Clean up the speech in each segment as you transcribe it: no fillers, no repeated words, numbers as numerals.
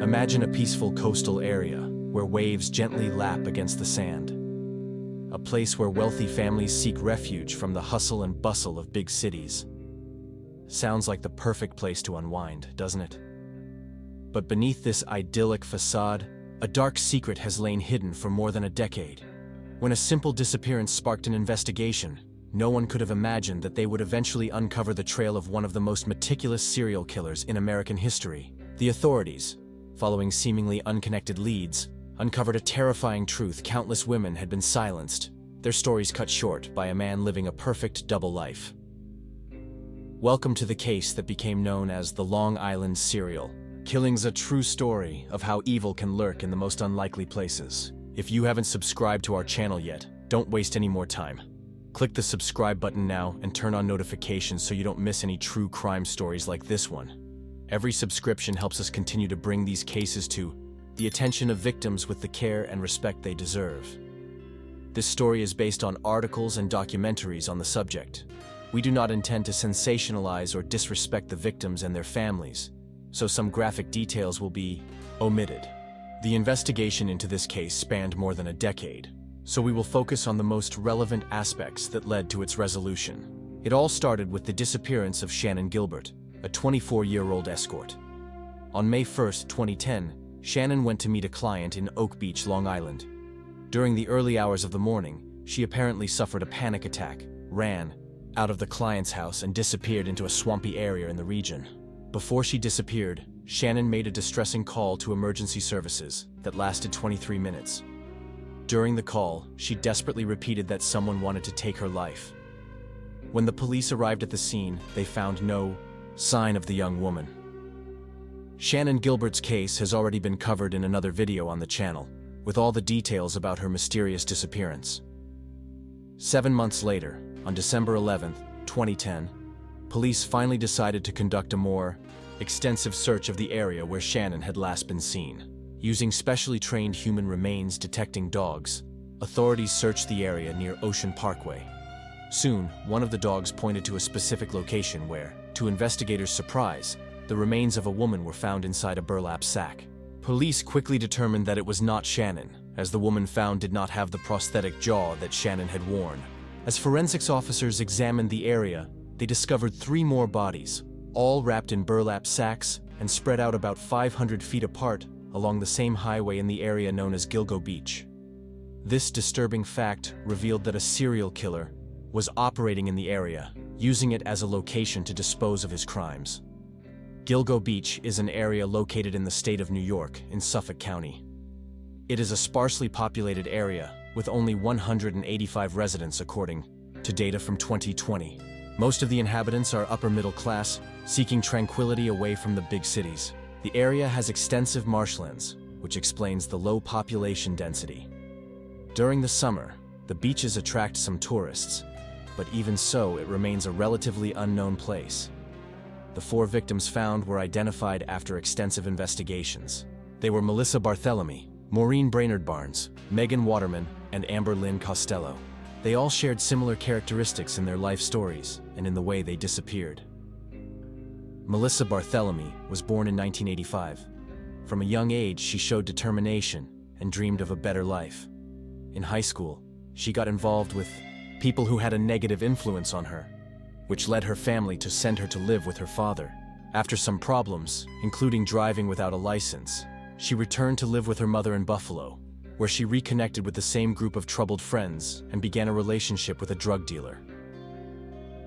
Imagine a peaceful coastal area where waves gently lap against the sand. A place where wealthy families seek refuge from the hustle and bustle of big cities. Sounds like the perfect place to unwind, doesn't it? But beneath this idyllic facade, a dark secret has lain hidden for more than a decade. When a simple disappearance sparked an investigation, no one could have imagined that they would eventually uncover the trail of one of the most meticulous serial killers in American history. The authorities, following seemingly unconnected leads, uncovered a terrifying truth: countless women had been silenced, their stories cut short by a man living a perfect double life. Welcome to the case that became known as the Long Island Serial Killings, a true story of how evil can lurk in the most unlikely places. If you haven't subscribed to our channel yet, don't waste any more time. Click the subscribe button now and turn on notifications so you don't miss any true crime stories like this one. Every subscription helps us continue to bring these cases to the attention of victims with the care and respect they deserve. This story is based on articles and documentaries on the subject. We do not intend to sensationalize or disrespect the victims and their families, so some graphic details will be omitted. The investigation into this case spanned more than a decade, so we will focus on the most relevant aspects that led to its resolution. It all started with the disappearance of Shannon Gilbert, a 24-year-old escort. On May 1, 2010, Shannon went to meet a client in Oak Beach, Long Island. During the early hours of the morning, she apparently suffered a panic attack, ran out of the client's house, and disappeared into a swampy area in the region. Before she disappeared, Shannon made a distressing call to emergency services that lasted 23 minutes. During the call, she desperately repeated that someone wanted to take her life. When the police arrived at the scene, they found no sign of the young woman. Shannon Gilbert's case has already been covered in another video on the channel, with all the details about her mysterious disappearance. 7 months later, on December 11, 2010, police finally decided to conduct a more extensive search of the area where Shannon had last been seen. Using specially trained human remains detecting dogs, authorities searched the area near Ocean Parkway. Soon, one of the dogs pointed to a specific location where, to investigators' surprise, the remains of a woman were found inside a burlap sack. Police quickly determined that it was not Shannon, as the woman found did not have the prosthetic jaw that Shannon had worn. As forensics officers examined the area, they discovered 3 more bodies, all wrapped in burlap sacks and spread out about 500 feet apart along the same highway in the area known as Gilgo Beach. This disturbing fact revealed that a serial killer was operating in the area, using it as a location to dispose of his crimes. Gilgo Beach is an area located in the state of New York, in Suffolk County. It is a sparsely populated area, with only 185 residents according to data from 2020. Most of the inhabitants are upper middle class, seeking tranquility away from the big cities. The area has extensive marshlands, which explains the low population density. During the summer, the beaches attract some tourists, but even so, it remains a relatively unknown place. The 4 victims found were identified after extensive investigations. They were Melissa Barthelemy, Maureen Brainerd Barnes, Megan Waterman, and Amber Lynn Costello. They all shared similar characteristics in their life stories and in the way they disappeared. Melissa Barthelemy was born in 1985. From a young age, she showed determination and dreamed of a better life. In high school, she got involved with people who had a negative influence on her, which led her family to send her to live with her father. After some problems, including driving without a license, she returned to live with her mother in Buffalo, where she reconnected with the same group of troubled friends and began a relationship with a drug dealer.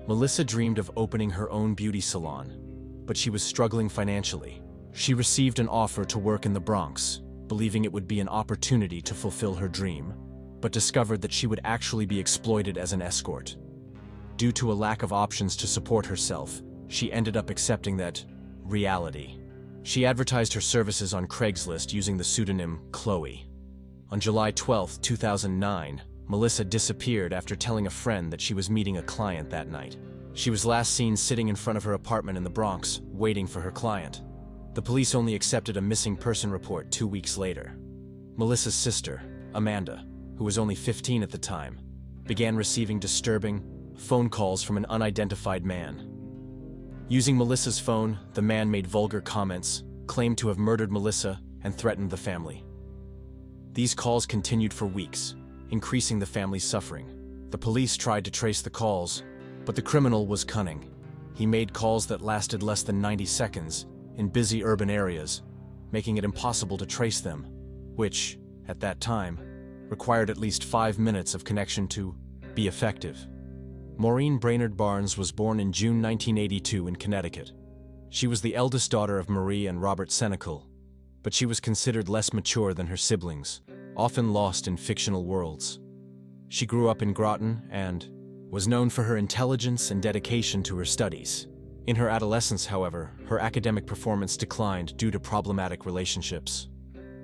Melissa dreamed of opening her own beauty salon, but she was struggling financially. She received an offer to work in the Bronx, believing it would be an opportunity to fulfill her dream, but discovered that she would actually be exploited as an escort. Due to a lack of options to support herself, she ended up accepting that reality. She advertised her services on Craigslist using the pseudonym Chloe. On July 12, 2009, Melissa disappeared after telling a friend that she was meeting a client that night. She was last seen sitting in front of her apartment in the Bronx, waiting for her client. The police only accepted a missing person report 2 weeks later. Melissa's sister, Amanda, who was only 15 at the time, began receiving disturbing phone calls from an unidentified man. Using Melissa's phone, the man made vulgar comments, claimed to have murdered Melissa and threatened the family. These calls continued for weeks, increasing the family's suffering. The police tried to trace the calls, but the criminal was cunning. He made calls that lasted less than 90 seconds in busy urban areas, making it impossible to trace them, which, at that time, required at least 5 minutes of connection to be effective. Maureen Brainerd Barnes was born in June 1982 in Connecticut. She was the eldest daughter of Marie and Robert Senecal, but she was considered less mature than her siblings, often lost in fictional worlds. She grew up in Groton and was known for her intelligence and dedication to her studies. In her adolescence, however, her academic performance declined due to problematic relationships.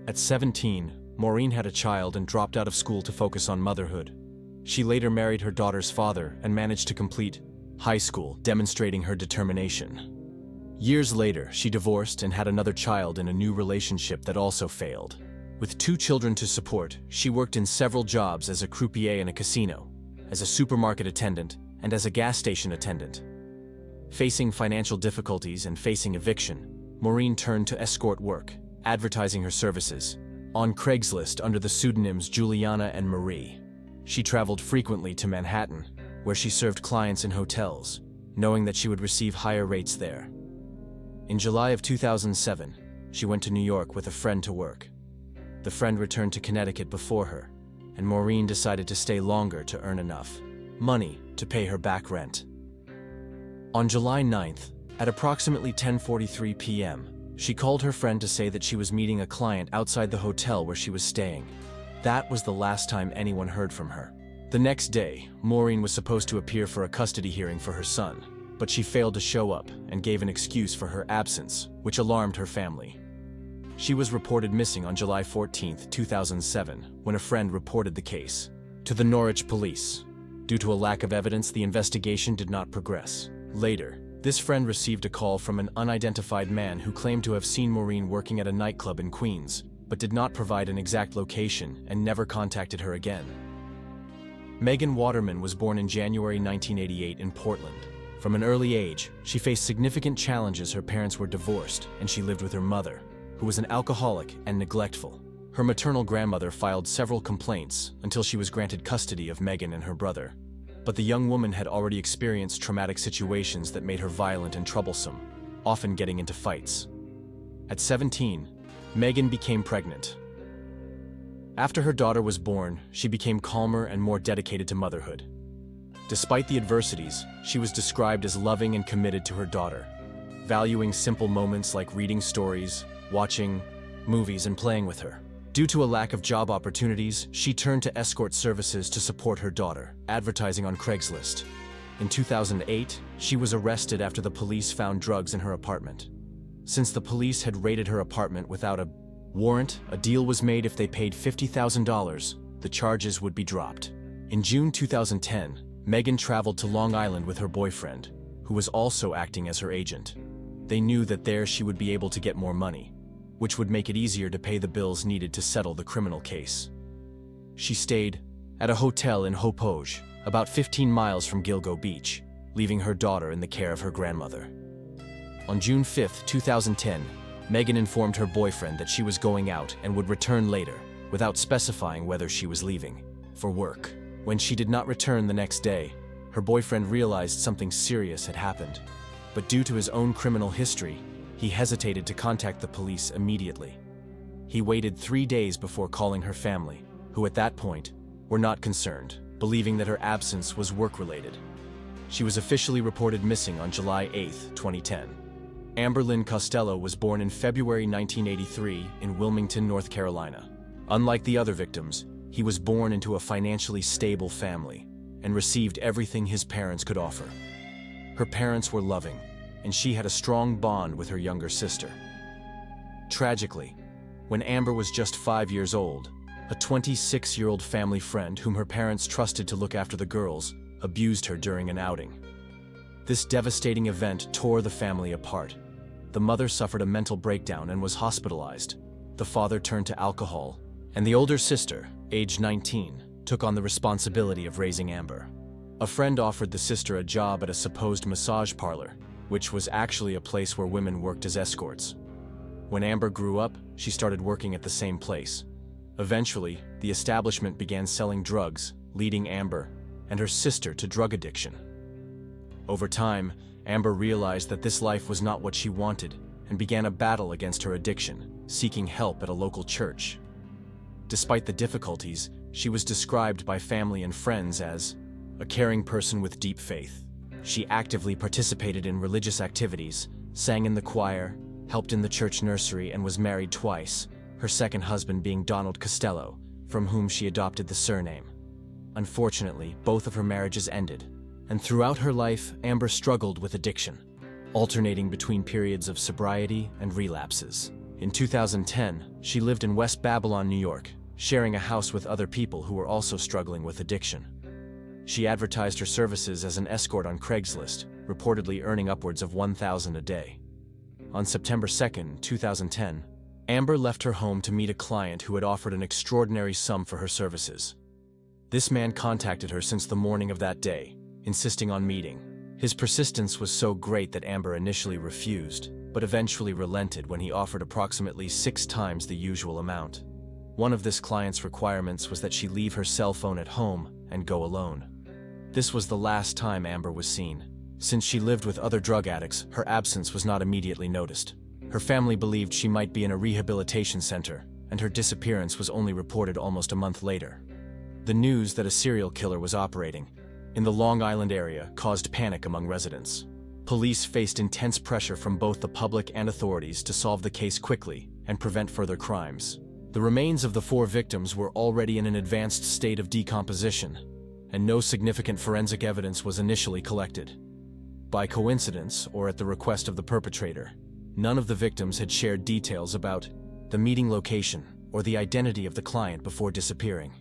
At 17, Maureen had a child and dropped out of school to focus on motherhood. She later married her daughter's father and managed to complete high school, demonstrating her determination. Years later, she divorced and had another child in a new relationship that also failed. With 2 children to support, she worked in several jobs as a croupier in a casino, as a supermarket attendant, and as a gas station attendant. Facing financial difficulties and facing eviction, Maureen turned to escort work, advertising her services on Craigslist under the pseudonyms Juliana and Marie. She traveled frequently to Manhattan, where she served clients in hotels, knowing that she would receive higher rates there. In July of 2007, she went to New York with a friend to work. The friend returned to Connecticut before her, and Maureen decided to stay longer to earn enough money to pay her back rent. On July 9th, at approximately 10:43 p.m., she called her friend to say that she was meeting a client outside the hotel where she was staying. That was the last time anyone heard from her. The next day, Maureen was supposed to appear for a custody hearing for her son, but she failed to show up and gave an excuse for her absence, which alarmed her family. She was reported missing on July 14, 2007, when a friend reported the case to the Norwich police. Due to a lack of evidence, the investigation did not progress. Later, this friend received a call from an unidentified man who claimed to have seen Maureen working at a nightclub in Queens, but did not provide an exact location and never contacted her again. Megan Waterman was born in January 1988 in Portland. From an early age, she faced significant challenges. Her parents were divorced, and she lived with her mother, who was an alcoholic and neglectful. Her maternal grandmother filed several complaints until she was granted custody of Megan and her brother. But the young woman had already experienced traumatic situations that made her violent and troublesome, often getting into fights. At 17, Megan became pregnant. After her daughter was born, she became calmer and more dedicated to motherhood. Despite the adversities, she was described as loving and committed to her daughter, valuing simple moments like reading stories, watching movies, and playing with her. Due to a lack of job opportunities, she turned to escort services to support her daughter, advertising on Craigslist. In 2008, she was arrested after the police found drugs in her apartment. Since the police had raided her apartment without a warrant, a deal was made: if they paid $50,000, the charges would be dropped. In June 2010, Megan traveled to Long Island with her boyfriend, who was also acting as her agent. They knew that there she would be able to get more money, which would make it easier to pay the bills needed to settle the criminal case. She stayed at a hotel in Hopoge, about 15 miles from Gilgo Beach, leaving her daughter in the care of her grandmother. On June 5, 2010, Megan informed her boyfriend that she was going out and would return later, without specifying whether she was leaving for work. When she did not return the next day, her boyfriend realized something serious had happened. But due to his own criminal history, he hesitated to contact the police immediately. He waited 3 days before calling her family, who at that point were not concerned, believing that her absence was work-related. She was officially reported missing on July 8, 2010. Amber Lynn Costello was born in February 1983 in Wilmington, North Carolina. Unlike the other victims, he was born into a financially stable family and received everything his parents could offer. Her parents were loving, and she had a strong bond with her younger sister. Tragically, when Amber was just 5 years old, a 26-year-old family friend whom her parents trusted to look after the girls abused her during an outing. This devastating event tore the family apart. The mother suffered a mental breakdown and was hospitalized. The father turned to alcohol, and the older sister, aged 19, took on the responsibility of raising Amber. A friend offered the sister a job at a supposed massage parlor, which was actually a place where women worked as escorts. When Amber grew up, she started working at the same place. Eventually, the establishment began selling drugs, leading Amber and her sister to drug addiction. Over time, Amber realized that this life was not what she wanted and began a battle against her addiction, seeking help at a local church. Despite the difficulties, she was described by family and friends as a caring person with deep faith. She actively participated in religious activities, sang in the choir, helped in the church nursery, and was married twice, her second husband being Donald Costello, from whom she adopted the surname. Unfortunately, both of her marriages ended, and throughout her life, Amber struggled with addiction, alternating between periods of sobriety and relapses. In 2010, she lived in West Babylon, New York, sharing a house with other people who were also struggling with addiction. She advertised her services as an escort on Craigslist, reportedly earning upwards of $1,000 a day. On September 2, 2010, Amber left her home to meet a client who had offered an extraordinary sum for her services. This man contacted her since the morning of that day, insisting on meeting. His persistence was so great that Amber initially refused, but eventually relented when he offered approximately 6 times the usual amount. One of this client's requirements was that she leave her cell phone at home and go alone. This was the last time Amber was seen. Since she lived with other drug addicts, her absence was not immediately noticed. Her family believed she might be in a rehabilitation center, and her disappearance was only reported almost a month later. The news that a serial killer was operating in the Long Island area caused panic among residents. Police faced intense pressure from both the public and authorities to solve the case quickly and prevent further crimes. The remains of the 4 victims were already in an advanced state of decomposition, and no significant forensic evidence was initially collected. By coincidence, or at the request of the perpetrator, none of the victims had shared details about the meeting location or the identity of the client before disappearing.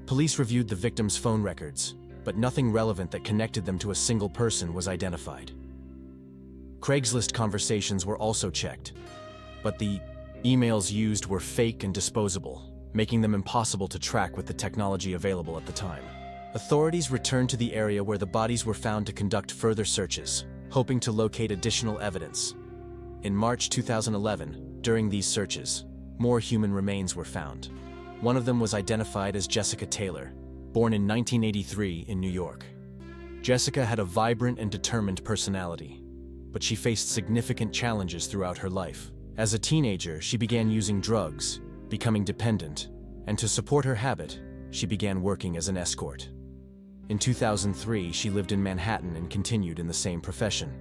Police reviewed the victims' phone records, but nothing relevant that connected them to a single person was identified. Craigslist conversations were also checked, but the emails used were fake and disposable, making them impossible to track with the technology available at the time. Authorities returned to the area where the bodies were found to conduct further searches, hoping to locate additional evidence. In March 2011, during these searches, more human remains were found. One of them was identified as Jessica Taylor, born in 1983 in New York. Jessica had a vibrant and determined personality, but she faced significant challenges throughout her life. As a teenager, she began using drugs, becoming dependent, and to support her habit, she began working as an escort. In 2003, she lived in Manhattan and continued in the same profession.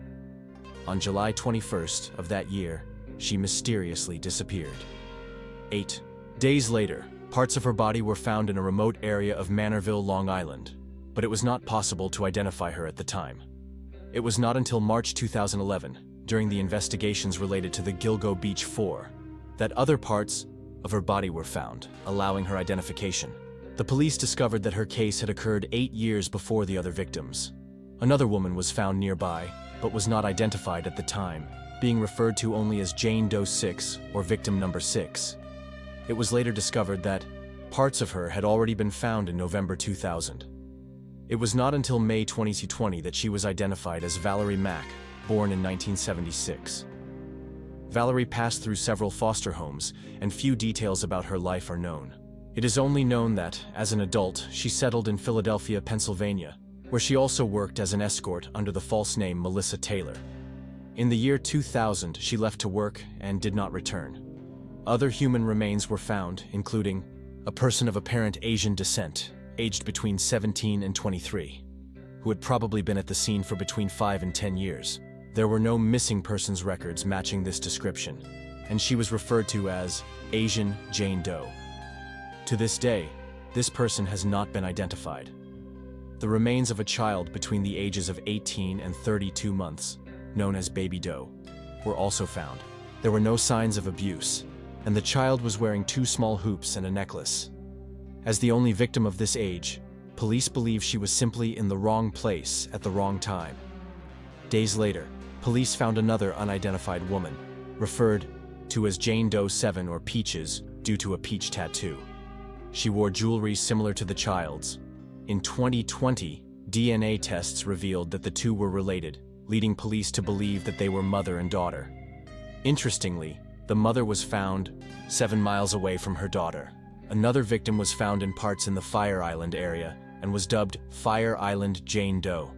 On July 21st of that year, she mysteriously disappeared. 8 days later, parts of her body were found in a remote area of Manorville, Long Island, but it was not possible to identify her at the time. It was not until March 2011, during the investigations related to the Gilgo Beach 4, that other parts of her body were found, allowing her identification. The police discovered that her case had occurred 8 years before the other victims. Another woman was found nearby, but was not identified at the time, being referred to only as Jane Doe 6 or victim number 6. It was later discovered that parts of her had already been found in November 2000. It was not until May 2020 that she was identified as Valerie Mack, born in 1976. Valerie passed through several foster homes, and few details about her life are known. It is only known that, as an adult, she settled in Philadelphia, Pennsylvania, where she also worked as an escort under the false name Melissa Taylor. In the year 2000, she left to work and did not return. Other human remains were found, including a person of apparent Asian descent, aged between 17 and 23, who had probably been at the scene for between 5 and 10 years. There were no missing persons records matching this description, and she was referred to as Asian Jane Doe. To this day, this person has not been identified. The remains of a child between the ages of 18 and 32 months, known as Baby Doe, were also found. There were no signs of abuse, and the child was wearing 2 small hoops and a necklace. As the only victim of this age, police believe she was simply in the wrong place at the wrong time. Days later, police found another unidentified woman, referred to as Jane Doe 7 or Peaches due to a peach tattoo. She wore jewelry similar to the child's. In 2020, DNA tests revealed that the two were related, leading police to believe that they were mother and daughter. Interestingly, The mother was found 7 miles away from her daughter. Another victim was found in parts in the Fire Island area and was dubbed Fire Island Jane Doe.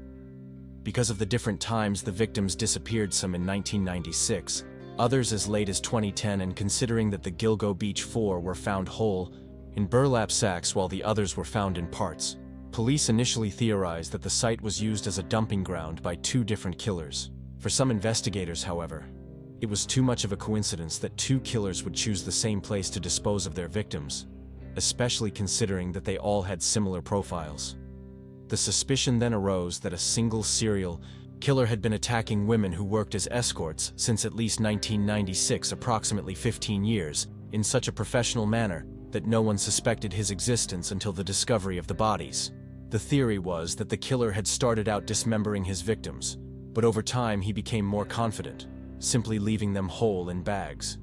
Because of the different times the victims disappeared, some in 1996, others as late as 2010, and considering that the Gilgo Beach 4 were found whole in burlap sacks while the others were found in parts, police initially theorized that the site was used as a dumping ground by 2 different killers. For some investigators, however, it was too much of a coincidence that 2 killers would choose the same place to dispose of their victims, especially considering that they all had similar profiles. The suspicion then arose that a single serial killer had been attacking women who worked as escorts since at least 1996, approximately 15 years, in such a professional manner that no one suspected his existence until the discovery of the bodies. The theory was that the killer had started out dismembering his victims, but over time he became more confident, simply leaving them whole in bags.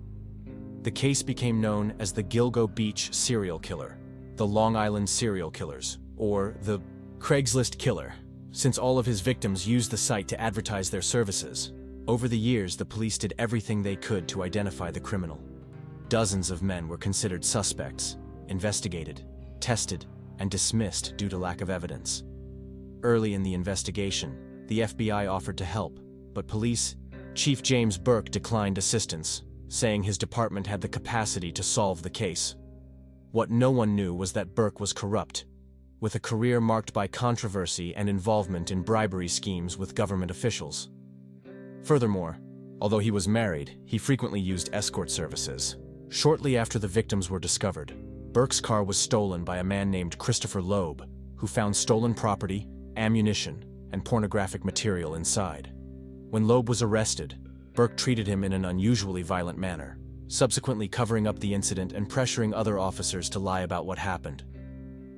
The case became known as the Gilgo Beach serial killer, the Long Island serial killers, or the Craigslist killer, since all of his victims used the site to advertise their services. Over the years, the police did everything they could to identify the criminal. Dozens of men were considered suspects, investigated, tested, and dismissed due to lack of evidence. Early in the investigation, the FBI offered to help, but Police Chief James Burke declined assistance, saying his department had the capacity to solve the case. What no one knew was that Burke was corrupt, with a career marked by controversy and involvement in bribery schemes with government officials. Furthermore, although he was married, he frequently used escort services. Shortly after the victims were discovered, Burke's car was stolen by a man named Christopher Loeb, who found stolen property, ammunition, and pornographic material inside. When Loeb was arrested, Burke treated him in an unusually violent manner, subsequently covering up the incident and pressuring other officers to lie about what happened.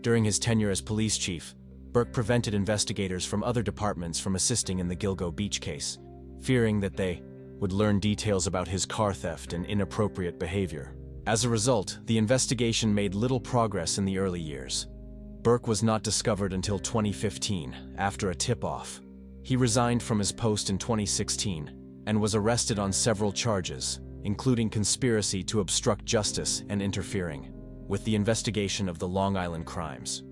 During his tenure as police chief, Burke prevented investigators from other departments from assisting in the Gilgo Beach case, fearing that they would learn details about his car theft and inappropriate behavior. As a result, the investigation made little progress in the early years. Burke was not discovered until 2015, after a tip-off. He resigned from his post in 2016 and was arrested on several charges, including conspiracy to obstruct justice and interfering with the investigation of the Long Island crimes.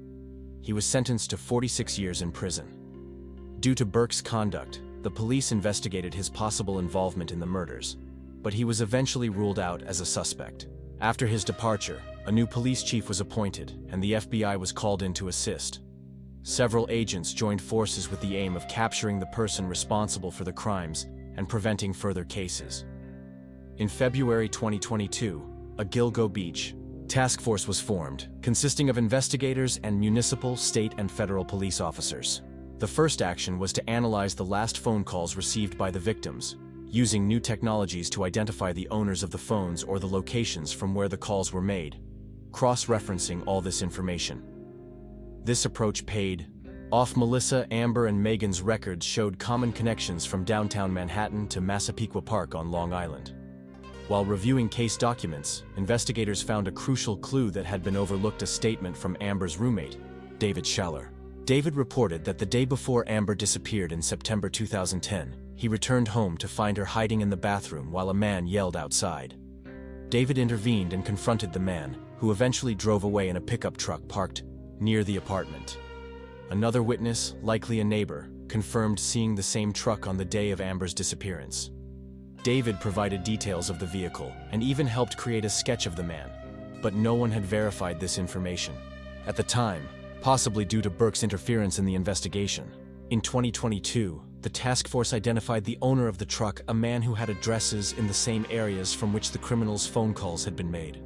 He was sentenced to 46 years in prison. Due to Burke's conduct, the police investigated his possible involvement in the murders, but he was eventually ruled out as a suspect. After his departure, a new police chief was appointed, and the FBI was called in to assist. Several agents joined forces with the aim of capturing the person responsible for the crimes and preventing further cases. In February 2022, a Gilgo Beach task force was formed, consisting of investigators and municipal, state, and federal police officers. The first action was to analyze the last phone calls received by the victims, using new technologies to identify the owners of the phones or the locations from where the calls were made, cross-referencing all this information. This approach paid off. Melissa, Amber, and Megan's records showed common connections from downtown Manhattan to Massapequa Park on Long Island. While reviewing case documents, investigators found a crucial clue that had been overlooked: a statement from Amber's roommate, David Schaller. David reported that the day before Amber disappeared in September 2010, he returned home to find her hiding in the bathroom while a man yelled outside. David intervened and confronted the man, who eventually drove away in a pickup truck parked near the apartment. Another witness, likely a neighbor, confirmed seeing the same truck on the day of Amber's disappearance. David provided details of the vehicle and even helped create a sketch of the man, but no one had verified this information at the time, possibly due to Burke's interference in the investigation. In 2022, the task force identified the owner of the truck, a man who had addresses in the same areas from which the criminal's phone calls had been made.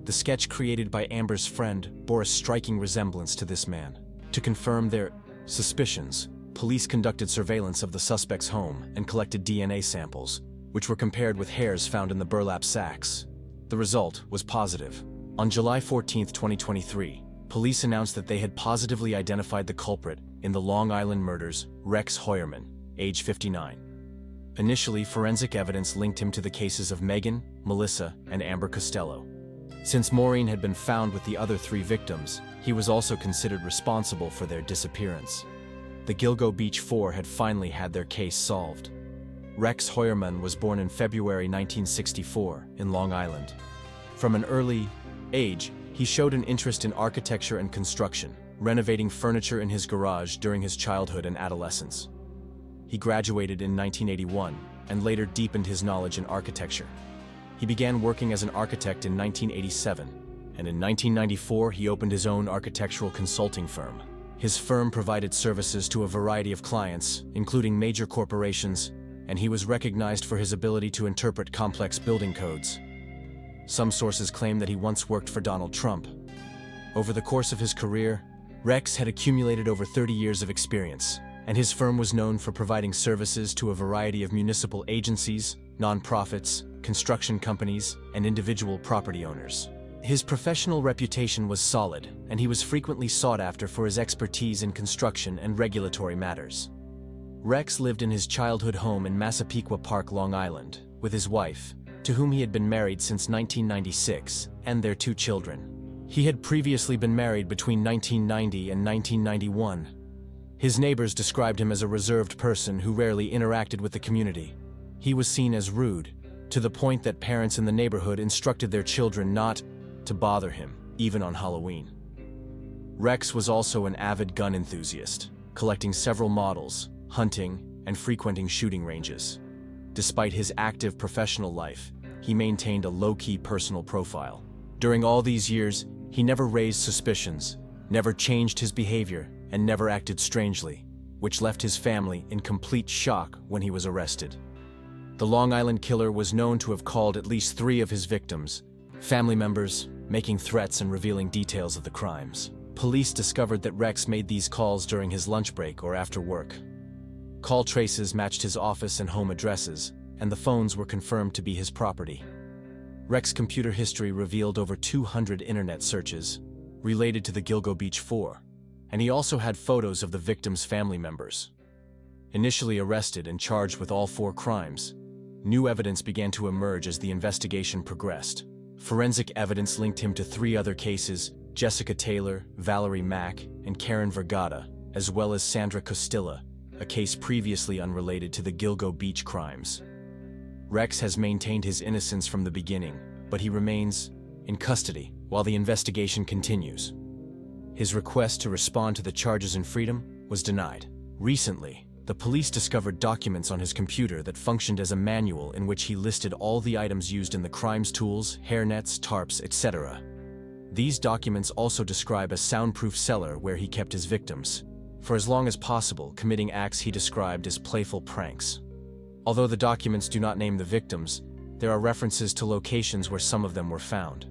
The sketch created by Amber's friend bore a striking resemblance to this man. To confirm their suspicions, police conducted surveillance of the suspect's home and collected DNA samples, which were compared with hairs found in the burlap sacks. The result was positive. On July 14, 2023, police announced that they had positively identified the culprit in the Long Island murders, Rex Hoyerman, age 59. Initially, forensic evidence linked him to the cases of Megan, Melissa, and Amber Costello. Since Maureen had been found with the other 3 victims, he was also considered responsible for their disappearance. The Gilgo Beach 4 had finally had their case solved. Rex Heuermann was born in February 1964 in Long Island. From an early age, he showed an interest in architecture and construction, renovating furniture in his garage during his childhood and adolescence. He graduated in 1981 and later deepened his knowledge in architecture. He began working as an architect in 1987, and in 1994 he opened his own architectural consulting firm. His firm provided services to a variety of clients, including major corporations, and he was recognized for his ability to interpret complex building codes. Some sources claim that he once worked for Donald Trump. Over the course of his career, Rex had accumulated over 30 years of experience, and his firm was known for providing services to a variety of municipal agencies, nonprofits, construction companies, and individual property owners. His professional reputation was solid, and he was frequently sought after for his expertise in construction and regulatory matters. Rex lived in his childhood home in Massapequa Park, Long Island, with his wife, to whom he had been married since 1996, and their 2 children. He had previously been married between 1990 and 1991. His neighbors described him as a reserved person who rarely interacted with the community. He was seen as rude, to the point that parents in the neighborhood instructed their children not to bother him, even on Halloween. Rex was also an avid gun enthusiast, collecting several models, hunting, and frequenting shooting ranges. Despite his active professional life, he maintained a low-key personal profile. During all these years, he never raised suspicions, never changed his behavior, and never acted strangely, which left his family in complete shock when he was arrested. The Long Island killer was known to have called at least 3 of his victims, family members, making threats and revealing details of the crimes. Police discovered that Rex made these calls during his lunch break or after work. Call traces matched his office and home addresses, and the phones were confirmed to be his property. Rex's computer history revealed over 200 internet searches related to the Gilgo Beach 4, and he also had photos of the victims' family members. Initially arrested and charged with all 4 crimes, new evidence began to emerge as the investigation progressed. Forensic evidence linked him to 3 other cases: Jessica Taylor, Valerie Mack, and Karen Vergata, as well as Sandra Costilla, a case previously unrelated to the Gilgo Beach crimes. Rex has maintained his innocence from the beginning, but he remains in custody while the investigation continues. His request to respond to the charges in freedom was denied. Recently, the police discovered documents on his computer that functioned as a manual in which he listed all the items used in the crime's tools, hairnets, tarps, etc. These documents also describe a soundproof cellar where he kept his victims, for as long as possible, committing acts he described as playful pranks. Although the documents do not name the victims, there are references to locations where some of them were found.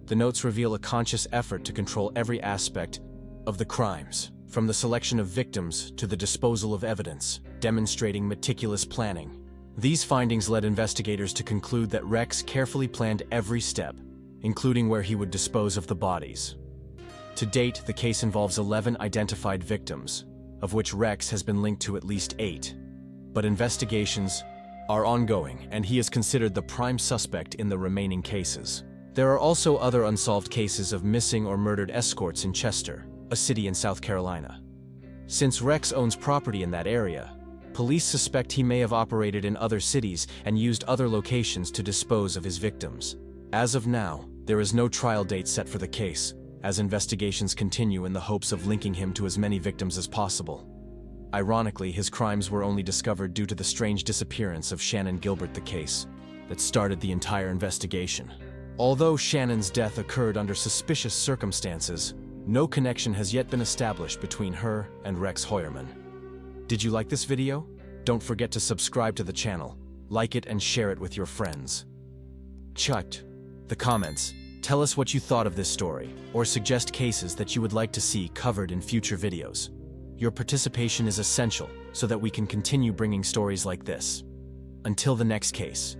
The notes reveal a conscious effort to control every aspect of the crimes, from the selection of victims to the disposal of evidence, demonstrating meticulous planning. These findings led investigators to conclude that Rex carefully planned every step, including where he would dispose of the bodies. To date, the case involves 11 identified victims, of which Rex has been linked to at least 8. But investigations are ongoing, and he is considered the prime suspect in the remaining cases. There are also other unsolved cases of missing or murdered escorts in Chester, a city in South Carolina. Since Rex owns property in that area, police suspect he may have operated in other cities and used other locations to dispose of his victims. As of now, there is no trial date set for the case, as investigations continue in the hopes of linking him to as many victims as possible. Ironically, his crimes were only discovered due to the strange disappearance of Shannon Gilbert, the case that started the entire investigation. Although Shannon's death occurred under suspicious circumstances, no connection has yet been established between her and Rex Heuermann. Did you like this video? Don't forget to subscribe to the channel, like it, and share it with your friends. Check the comments. Tell us what you thought of this story, or suggest cases that you would like to see covered in future videos. Your participation is essential so that we can continue bringing stories like this. Until the next case.